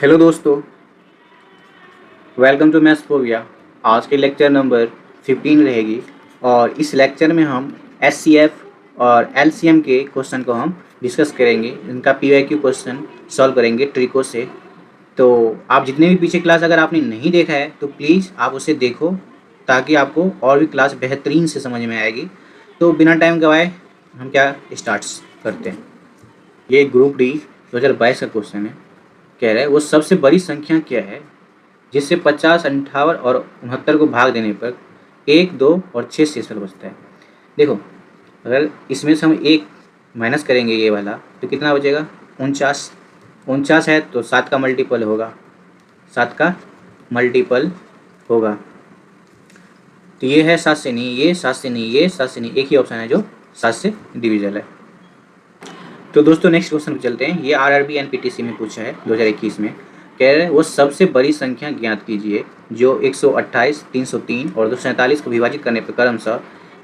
Hello दोस्तों, welcome to maths phobia. आज के लेक्चर नंबर 15 रहेगी और इस लेक्चर में हम एचसीएफ और एलसीएम के क्वेश्चन को हम डिस्कस करेंगे। इनका पीवाईक्यू क्वेश्चन सॉल्व करेंगे ट्रिकों से। तो आप जितने भी पीछे क्लास अगर आपने नहीं देखा है तो प्लीज़ आप उसे देखो ताकि आपको और भी क्लास बेहतरीन से समझ में आएगी। तो बिना टाइम गवाए हम क्या स्टार्ट करते हैं। ये ग्रुप डी 2022 का क्वेश्चन है। कह रहा है वो सबसे बड़ी संख्या क्या है जिससे 50, 58 और 69 को भाग देने पर 1, 2 और 6 शेषफल बचता है। देखो, अगर इसमें से हम 1 माइनस करेंगे ये वाला तो कितना बचेगा? 49 है तो 7 का मल्टीपल होगा, 7 का मल्टीपल होगा। तो ये है 7 से नहीं, ये 7 से नहीं, ये 7 से नहीं, एक ही ऑप्शन है जो 7 से डिविजल है। तो दोस्तों नेक्स्ट क्वेश्चन पे चलते हैं। ये आरआरबी एनपीटीसी में पूछा है 2021 में। कह रहे हैं वो सबसे बड़ी संख्या ज्ञात कीजिए जो 128, 303 और 247 को विभाजित करने पर क्रमशः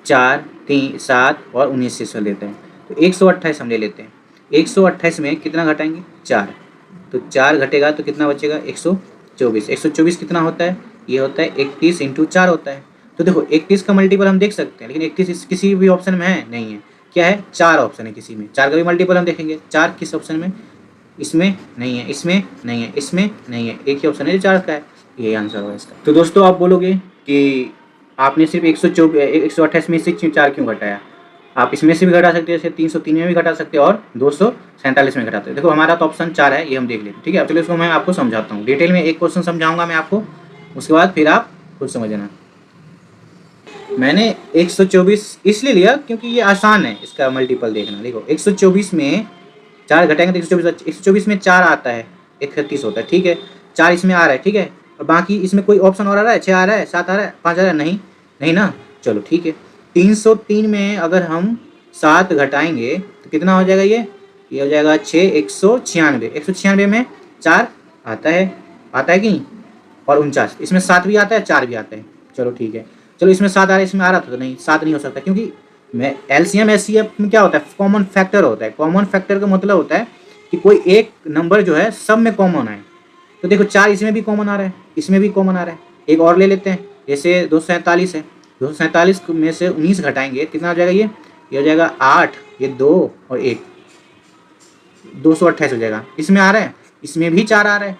4, 3, 7 और 19 शेषफल देते हैं। तो 128 हम ले लेते हैं। 128 में कितना घटाएंगे? 4। तो 4 घटेगा तो कितना बचेगा? 124। 124 कितना होता है? ये होता है 31 × 4 होता है। तो देखो 31 का मल्टीपल हम देख सकते हैं, लेकिन 31 किसी भी ऑप्शन में है नहीं है। क्या है? 4 ऑप्शन है किसी में। 4 का भी मल्टीपल हम देखेंगे। 4 किस ऑप्शन में? इसमें नहीं है, इसमें नहीं है, इसमें नहीं है, एक ही ऑप्शन है जो 4 का है। यही आंसर होगा इसका। तो दोस्तों आप बोलोगे कि आपने सिर्फ 128 में से 4 क्यों घटाया? आप इसमें से भी घटा सकते हैं, जैसे 303 में भी घटा सकते हैं और 247 में घटाते हैं। देखो हमारा तो ऑप्शन 4 है, ये हम देख लेते हैं। ठीक है, अब चलो इसको मैं आपको समझाता हूँ डिटेल में। एक क्वेश्चन समझाऊंगा मैं आपको, उसके बाद फिर आप खुद समझना। मैंने 124 इसलिए लिया क्योंकि ये आसान है इसका मल्टीपल देखना। देखो 124 में 4 घटाएंगे तो 124 में 4 आता है, 31 होता है। ठीक है, 4 इसमें आ रहा है। ठीक है, और बाकी इसमें कोई ऑप्शन और आ रहा है? 6 आ रहा है, 7 आ रहा है, 5 आ रहा है? नहीं, नहीं ना। चलो ठीक है, 303 में अगर हम 7 घटाएंगे तो कितना हो जाएगा? ये हो जाएगा 6, 196। 196 में 4 आता है कि नहीं? और 49 इसमें 7 भी आता है, 4 भी आता है। चलो ठीक है, चलो इसमें 7 आ रहा है, इसमें आ रहा था तो नहीं, 7 नहीं हो सकता क्योंकि मैं एलसीएम एचसीएफ में क्या होता है? कॉमन फैक्टर होता है। कॉमन फैक्टर का मतलब होता है कि कोई एक नंबर जो है सब में कॉमन है। तो देखो 4 इसमें भी कॉमन आ रहा है, इसमें भी कॉमन आ रहा है। एक और ले लेते हैं, जैसे 247 है। 247 में से 19 घटाएंगे कितना हो जाएगा? ये हो जाएगा 8, ये 2 और 1, 228 हो जाएगा। इसमें आ रहा है, इसमें भी 4 आ रहा है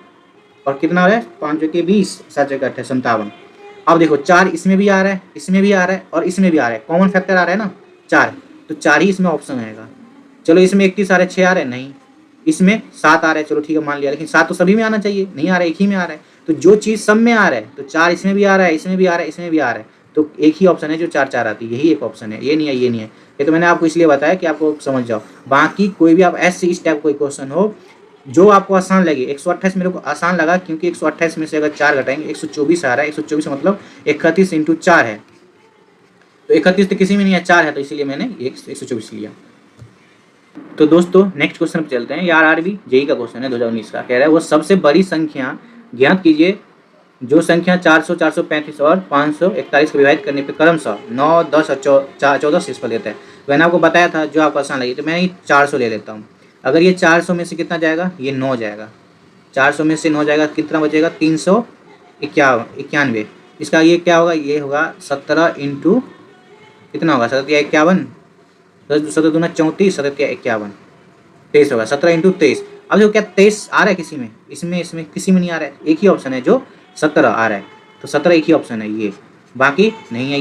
और कितना हो रहा है? 5 के 20, 7 के 28, 57। अब देखो 4 इसमें भी आ रहा है, इसमें भी आ रहा है और इसमें भी आ रहा है। कॉमन फैक्टर आ रहा है ना 4, तो 4 ही इसमें ऑप्शन आएगा। चलो इसमें 31 आ रहा है, 6 आ रहा है, नहीं। इसमें 7 आ रहा है, चलो ठीक है मान लिया, लेकिन 7 तो सभी में आना चाहिए, नहीं आ रहा है, एक ही में आ रहा है। तो जो चीज़ सब में आ रहा है, तो 4 इसमें भी आ रहा है, इसमें भी आ रहा है, इसमें भी आ रहा है, तो एक ही ऑप्शन है जो 4 आती है। यही एक ऑप्शन है, ये नहीं है, ये नहीं है। ये तो मैंने आपको इसलिए बताया कि आपको समझ जाओ। बाकी कोई भी आप ऐसे इस टाइप कोई क्वेश्चन हो जो आपको आसान लगे। 128 मेरे को आसान लगा क्योंकि 128 में से अगर 4 घटाएंगे 124 आ रहा है। 124 मतलब 31 × 4 है, तो 31 तो किसी में नहीं है, 4 है, तो इसीलिए मैंने 124 लिया। तो दोस्तों नेक्स्ट क्वेश्चन पे चलते हैं। ये आरआरबी जेई का क्वेश्चन है 2019 का। कह रहा है वो सबसे बड़ी संख्या ज्ञात कीजिए जो संख्या 400, 435 और 541 को विभाजित करने पर क्रमशः 9, 10 और 14 शेषफल देता है। मैंने आपको बताया था जो आपको आसान लगी, तो मैं 400 ले लेता हूँ। अगर ये 400 में से कितना जाएगा? ये 9 जाएगा। 400 में से 9 जाएगा, कितना बचेगा? 391। इसका ये क्या होगा? ये होगा 17 × कितना होगा? 17 या 51, 17 दूना 34, 17 या 51, 23 होगा। 17 × 23। अब देखो क्या 23 आ रहा है किसी में? इसमें किसी में नहीं आ रहा है। एक ही ऑप्शन है जो 17 आ रहा है, तो 17 एक ही ऑप्शन है, ये बाकी नहीं है।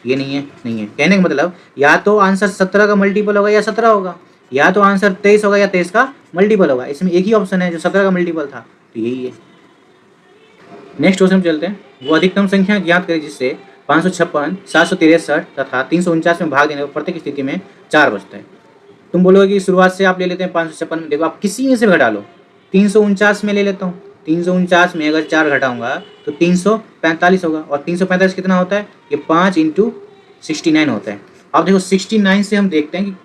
ये नहीं है, नहीं है। कहने का मतलब या तो आंसर 17 का मल्टीपल होगा या 17 होगा, या तो आंसर 23 होगा या 23 का मल्टीपल होगा। इसमें एक ही ऑप्शन है जो 17 का मल्टीपल था, तो यही है। नेक्स्ट क्वेश्चन चलते हैं। वो अधिकतम संख्या ज्ञात करें जिससे 556, 763 तथा 349 में भाग देने पर प्रत्येक स्थिति में 4 बचता है। तुम बोलोगे कि शुरुआत से आप ले लेते हैं 556 में। देखो आप किसी में से घटा लो। 349 में ले लेता हूँ। 349 में अगर 4 घटाऊंगा तो 345 होगा, और 345 कितना होता है? ये 5 × 69 होता है। अब देखो 69 से हम देखते हैं कि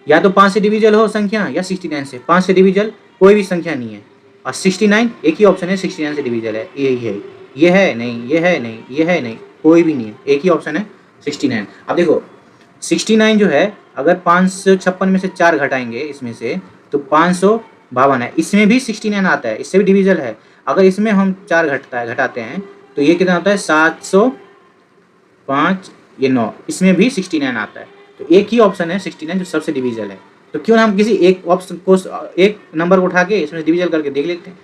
या तो 5 से डिविजल हो संख्या या 69 से। 5 से डिविजल कोई भी संख्या नहीं है, और 69 एक ही ऑप्शन है, 69 से डिविजल है, यही है। ये है नहीं, ये है नहीं, ये है नहीं, कोई भी नहीं है, एक ही ऑप्शन है 69। अब देखो 69 जो है, अगर 556 में से 4 घटाएंगे इसमें से, तो 52 है, इसमें भी 69 आता है, इससे भी डिविजल है। अगर इसमें हम 4 घटाते हैं तो ये कितना होता है 705, ये 9, इसमें भी 69 आता है। तो एक ही ऑप्शन है 69 जो सबसे डिविजल है। तो क्यों ना हम किसी एक ऑप्शन को, एक नंबर को उठा के इसमें डिविजल करके देख लेते हैं।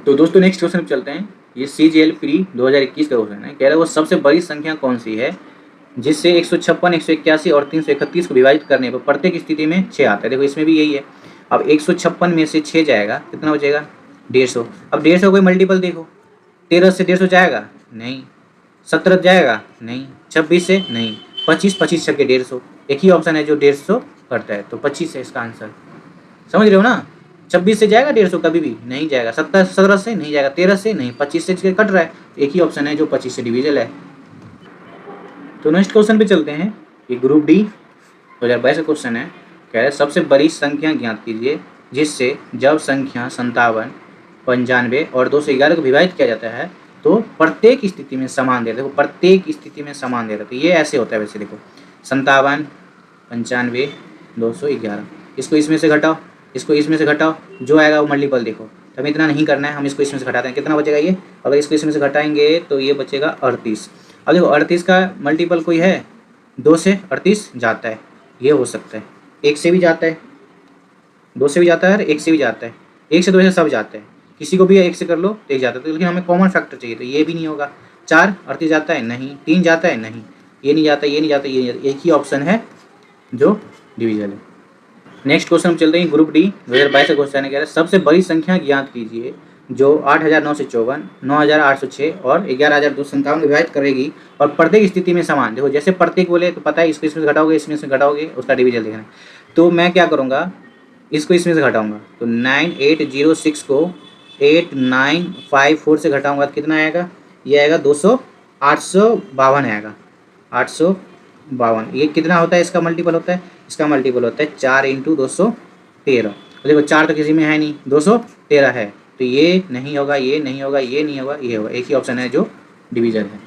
तो दोस्तों नेक्स्ट क्वेश्चन पे चलते हैं। ये CGL प्री 2021 का क्वेश्चन है। कह रहा है वो सबसे बड़ी संख्या कौन सी है जिससे 156, 181 और 331 को विभाजित करने पर प्रत्येक स्थिति में 6 आता है। देखो इसमें भी यही है। अब 156 में से 6 जाएगा, कितना हो जाएगा 150। अब 150 कोई मल्टीपल देखो, 13 से 150 जाएगा नहीं, 17 जाएगा नहीं, 26 से नहीं, 25 छक्के 150। एक ही ऑप्शन है जो 150 करता है, तो 25 है इसका आंसर। समझ रहे हो ना। 26 से जाएगा 150 कभी भी नहीं जाएगा, 17 से नहीं जाएगा, 13 से नहीं, 25 से कट रहा है। एक ही ऑप्शन है जो 25 से डिविजल है। तो नेक्स्ट क्वेश्चन पे चलते हैं। ये ग्रुप डी 2022 का क्वेश्चन है। कह रहा है सबसे बड़ी संख्या ज्ञात कीजिए जिससे जब संख्या 57, 95 और 211 को विभाजित किया जाता है तो प्रत्येक स्थिति में समान दे। देखो प्रत्येक स्थिति में समान दे रहा, तो ये ऐसे होता है। वैसे देखो 57, 95, 211, इसको इसमें से घटाओ, इसको इसमें से घटाओ, जो आएगा वो मल्टीपल देखो। तो हमें इतना नहीं करना है, हम इसको इसमें से घटाते हैं, कितना बचेगा ये। अगर इसको इसमें से घटाएंगे तो ये बचेगा 38। अब देखो 38 का मल्टीपल कोई है, 2 से 38 जाता है, ये हो सकता है, 1 से भी जाता है, 2 से भी जाता है और 1 से भी जाता है, 1 से 2 से सब जाते हैं। किसी को भी 1 से कर लो तो 1 जाता है, तो लेकिन हमें कॉमन फैक्टर चाहिए, तो ये भी नहीं होगा। 4 38 जाता है नहीं, 3 जाता है नहीं, ये नहीं जाता, ये नहीं जाता, ये नहीं जाता। एक ही ऑप्शन है जो डिविजल है। नेक्स्ट क्वेश्चन हम चलते हैं। ग्रुप डी 2022 का क्वेश्चन है। कह रहा है सबसे बड़ी संख्या ज्ञात कीजिए जो 8,954, 9,806 और 11,257 को विभाजित करेगी और प्रत्येक स्थिति में समान। देखो जैसे प्रत्येक बोले तो पता है इसको इसमें से घटाओगे, इसमें से घटाओगे, उसका डिविजन देखना है। तो मैं क्या करूँगा, इसको इसमें से घटाऊंगा, तो 9806 को 8954 से घटाऊंगा तो कितना आएगा, ये आएगा 852 आएगा, 852। ये कितना होता है, इसका मल्टीपल होता है, इसका मल्टीपल होता है 4 × 213। तो देखो 4 तो किसी में है नहीं, 213 है, तो ये नहीं होगा, ये नहीं होगा, ये नहीं होगा, ये होगा। एक ही ऑप्शन है जो डिवीजन है।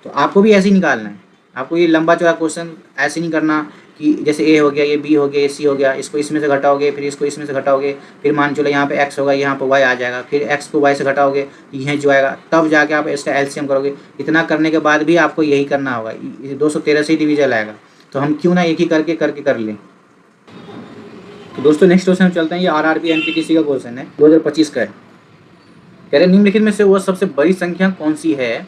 तो आपको भी ऐसे ही निकालना है। आपको ये लंबा चौड़ा क्वेश्चन ऐसे नहीं करना कि जैसे ए हो गया, ये बी हो गया, ये सी हो गया, इसको इसमें से घटाओगे, फिर इसको इसमें से घटाओगे, फिर मान चलो यहाँ पे एक्स होगा, यहाँ पे वाई आ जाएगा, फिर एक्स को वाई से घटाओगे, यह जो आएगा, तब जाके आप इसका एलसीएम करोगे। इतना करने के बाद भी आपको यही करना होगा, 213 से ही डिवीजन आएगा। तो हम क्यों ना एक ही करके कर लें। तो दोस्तों नेक्स्ट क्वेश्चन चलते हैं। ये RRB NPTC का क्वेश्चन है, 2025 का है। कह रहे निम्नलिखित में से वह सबसे बड़ी संख्या कौन सी है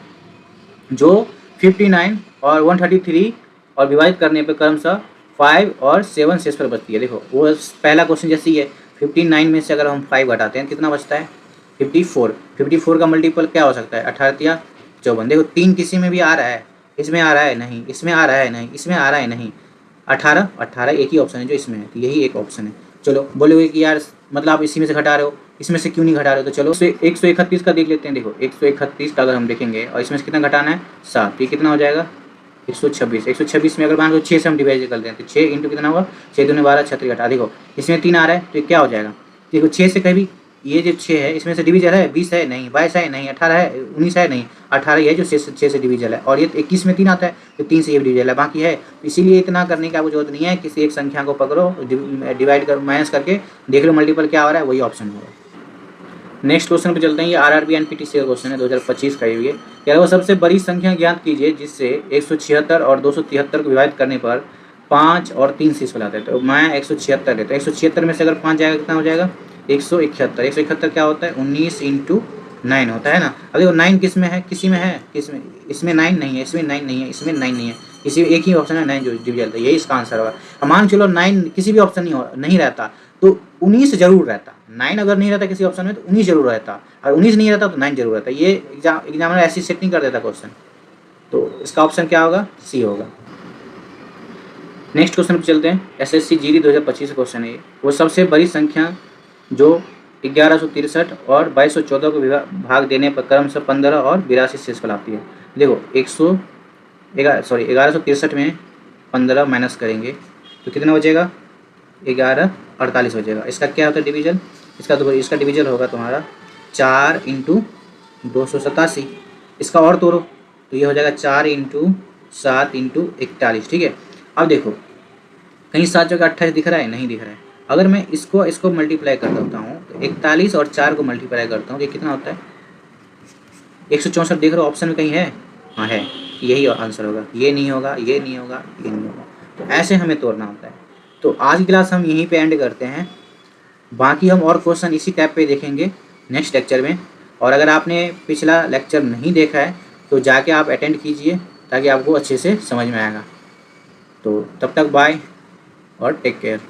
जो 59 और 133 और विभाजित करने पर क्रमशः 5 और 7 शेष पर बचती है। देखो वो पहला क्वेश्चन जैसे ही है, 59 में से अगर हम 5 घटाते हैं कितना बचता है 54। 54 का मल्टीपल क्या हो सकता है 18 या 54। देखो 3 किसी में भी आ रहा है, इसमें आ रहा है नहीं, इसमें आ रहा है नहीं, इसमें आ रहा है नहीं, 18 एक ही ऑप्शन है जो इसमें है, तो यही एक ऑप्शन है। चलो बोलोगे कि यार मतलब आप इसी में से घटा रहे हो, इसमें से क्यों नहीं घटा रहे हो। तो चलो 131 का देख लेते हैं। देखो 131 का अगर हम देखेंगे और इसमें से कितना घटाना है 7, ये कितना हो जाएगा 126। 126 में अगर मान लो 6 से हम डिवाइड कर दें तो 6 इंटू कितना होगा 6 दूनी 12, 36 घटा। देखो इसमें 3 आ रहा है तो ये क्या हो जाएगा, देखो 6 से कभी ये जो 6 है इसमें से डिविजल है 20 है नहीं, 22 है नहीं, 18 है, 19 है नहीं, 18 है जो 6 से डिविजल है, और ये 21 में 3 आता है तो 3 से ये डिविजल है, बाकी है। इसीलिए इतना करने की आपको जरूरत नहीं है, किसी एक संख्या को पकड़ो, डिवाइड कर माइनस करके देख लो मल्टीपल क्या हो रहा है, वही ऑप्शन होगा। नेक्स्ट क्वेश्चन पे चलते हैं। ये RRB NPTC का क्वेश्चन है, 2025 का ये कह रहा है सबसे बड़ी संख्या ज्ञात कीजिए जिससे 176 और 273 को विभाजित करने पर 5 और 3 शेष लाते हैं। तो मैं 176 लेता हूँ। 176 में से अगर 5 जाएगा कितना हो जाएगा 171। 171 क्या होता है 19 × 9 होता है ना। अब देखो 9 किस में है, किसी में है, किसमें, इसमें 9 नहीं है, इसमें 9 नहीं है, इसमें 9 नहीं है, किसी एक ही ऑप्शन है 9 जो डिविजल है, यही इसका आंसर होगा। अब मान चलो 9 किसी भी ऑप्शन नहीं रहता तो 19 जरूर रहता। 9 अगर नहीं रहता किसी ऑप्शन में तो 19 जरूर रहता, और 19 नहीं रहता तो 9 जरूर रहता। ये एग्जामिनर ऐसी सेटिंग कर देता क्वेश्चन, तो इसका ऑप्शन क्या होगा सी होगा। नेक्स्ट क्वेश्चन पे चलते हैं। SSC GD 2025 क्वेश्चन है। वो सबसे बड़ी संख्या जो 1163 और 2214 को भाग देने पर क्रमशः 15 और 82 शेष फैलाती है। देखो 1163 में 15 माइनस करेंगे तो कितना बचेगा 1148 हो जाएगा। इसका क्या होता है डिवीजन, इसका डिवीजन होगा तुम्हारा 4 × 287। इसका और तोड़ो तो ये हो जाएगा 4 × 7 × 41। ठीक है। अब देखो कहीं 7 जगह 28 दिख रहा है, नहीं दिख रहा है, अगर मैं इसको मल्टीप्लाई कर देता हूँ तो 41 और 4 को मल्टीप्लाई करता हूँ तो कितना होता है 164। देख रहे हो ऑप्शन में कहीं है? हाँ है, यही आंसर होगा। ये नहीं होगा, ये नहीं होगा, ये नहीं होगा। तो ऐसे हमें तोड़ना होता है। तो आज की क्लास हम यहीं पे एंड करते हैं। बाकी हम और क्वेश्चन इसी टैब पे देखेंगे नेक्स्ट लेक्चर में। और अगर आपने पिछला लेक्चर नहीं देखा है तो जाके आप अटेंड कीजिए ताकि आपको अच्छे से समझ में आएगा। तो तब तक बाय और टेक केयर।